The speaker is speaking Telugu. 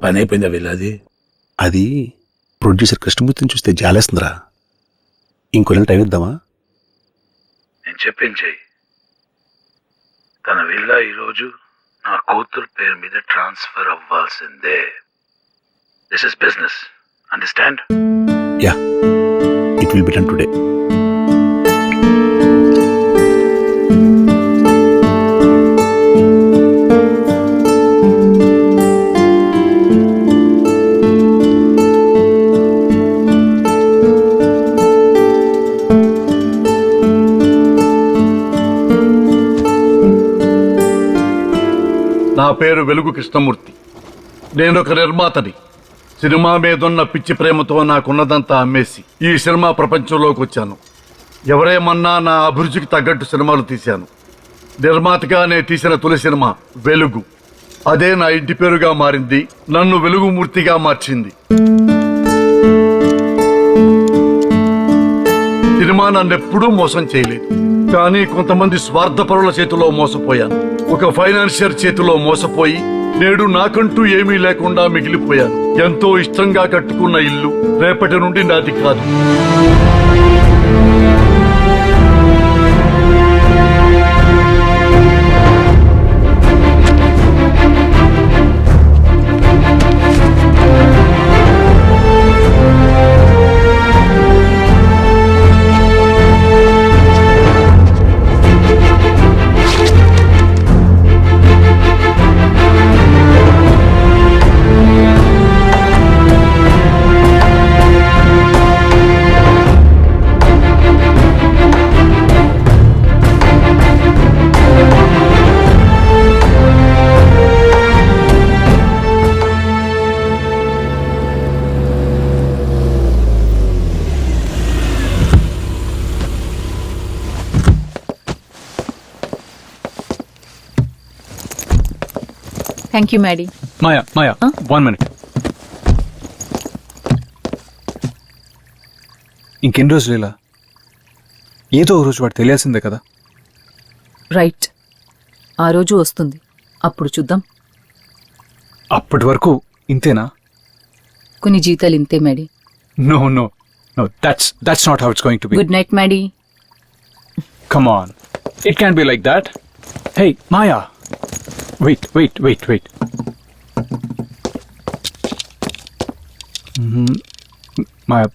పని అయిపోయిందా వెళ్ళాది? అది ప్రొడ్యూసర్ కృష్ణమూర్తిని చూస్తే జాలేస్తుందిరా. ఇంకో నెల టైం ఇద్దామా? నేను చెప్పింది చెయ్యి. తన విల్లా ఈరోజు నా కూతురు పేరు మీద ట్రాన్స్ఫర్ అవ్వాల్సిందే. This is business, understand? Yeah, it will be done today. నా పేరు వెలుగు కృష్ణమూర్తి. నేను ఒక నిర్మాతని. సినిమా మీదున్న పిచ్చి ప్రేమతో నాకున్నదంతా అమ్మేసి ఈ సినిమా ప్రపంచంలోకి వచ్చాను. ఎవరేమన్నా నా అభిరుచికి తగ్గట్టు సినిమాలు తీశాను. నిర్మాతగా నేను తీసిన తొలి సినిమా వెలుగు. అదే నా ఇంటి పేరుగా మారింది, నన్ను వెలుగుమూర్తిగా మార్చింది. సినిమా నన్నెప్పుడూ మోసం చేయలేదు, కానీ కొంతమంది స్వార్థపరుల చేతిలో మోసపోయాను. ఒక ఫైనాన్షియర్ చేతిలో మోసపోయి నేడు నాకంటూ ఏమీ లేకుండా మిగిలిపోయాను. ఎంతో ఇష్టంగా కట్టుకున్న ఇల్లు రేపటి నుండి నాది కాదు. Thank you Maddy. Maya 1 minute. ఇంకెన్ని రోజులు ఇలా? ఏదో ఒక రోజు వాడు తెలియాల్సిందే కదా. రైట్, ఆ రోజు వస్తుంది, అప్పుడు చూద్దాం. అప్పటి వరకు ఇంతేనా? కొన్ని జీతాలు ఇంతే Maddy. No no no, that's not how it's going to be. Good night Maddy. Come on, it can't be like that. Hey Maya, wait. Maya,